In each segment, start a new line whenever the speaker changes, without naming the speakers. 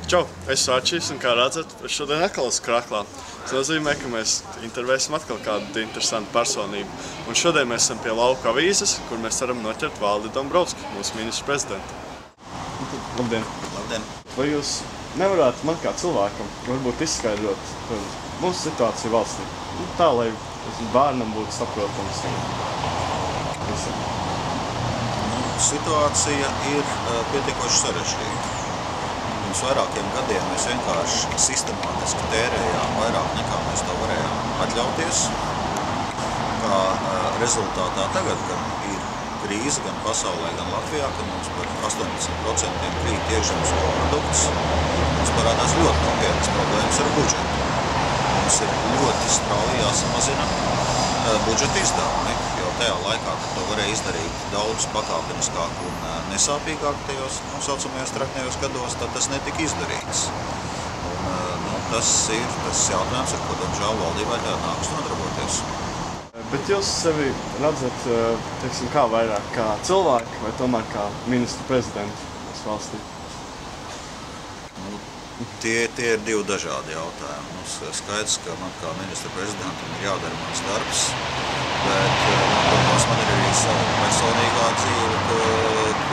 Čau, esmu Arčijs, un kā redzat, šodien atkal esmu Kraklā. Tas nozīmē, ka mēs intervēsim atkal kādu interesantu personību. Un šodien mēs esam pie Lauku avīzes, kur mēs varam noķert Valdi Dombrovski, mūsu ministru prezidentu. Labdien!
Labdien!
Vai jūs nevarētu man kā cilvēkam varbūt izskaidrot mūsu situāciju valstī? Tā, lai bērnam būtu saprotams visam.
Situācija ir pietiekoši sarežģīta. Pirms vairākiem gadiem mēs vienkārši sistemātiski tērējām vairāk nekā mēs to varējām atļauties. Kā rezultātā tagad, kad ir krīze gan pasaulē, gan Latvijā, kad mums par 18% krīt iekšzemes koprodukts, mums parādās ļoti nopietnas problēmas ar budžetu. Mums ir ļoti strauji jāsamazina budžeta izdevumi, jo tajā laikā, kad to varēja izdarīt daudz pakāpeniskāk un nesāpīgāk tajos saucamajos traknējos gados, tad tas netika izdarīts. Tas ir tas jautājums, ar ko, diemžēl, valdībai tā nāks nodarboties.
Bet jūs sevi redzat, teiksim, kā vairāk kā cilvēki vai tomēr kā ministru prezidentu valstī?
Tie ir divi dažādi jautājumi. Skaidrs, ka man kā ministra prezidentam ir jādara mans darbs, bet, protams, man ir arī sava personīgā dzīve,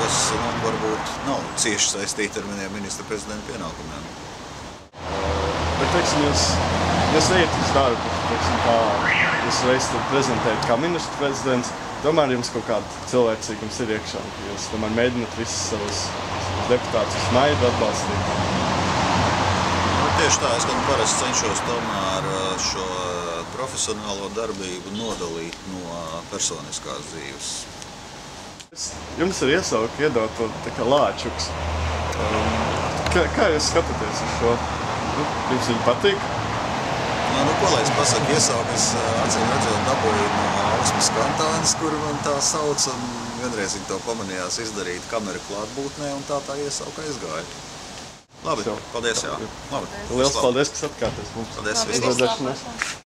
kas varbūt nav cieši saistīta ar maniem ministra prezidenta pienākumiem.
Bet, teiksim, jūs ejat uz darbu, teiksim, kā jūs reiz prezentējat kā ministra prezidents, tomēr jums kaut kāda cilvēcīgums ir iekšā, ka jūs tomēr mēģināt visus savus deputātus maidu atbalstīt.
Tieši tā, es gan parasti cenšos tomēr šo profesionālo darbību nodalīt no personiskās dzīves.
Jums ir iesauka iedot to tā kā lāčuks. Kā jūs skatāties uz šo? Jums viņi patīk?
Ko lai es pasaku, iesauku es acīm redzot dabūju no Ausmas Kantānes, kuru man tā sauc, un vienreiz viņi to pamanījās izdarīt kameru klātbūtnē, un tā iesauka aizgāja. Labi, paldies, jā. Labi.
Liels paldies, kas atkārties mums.
Paldies, viss.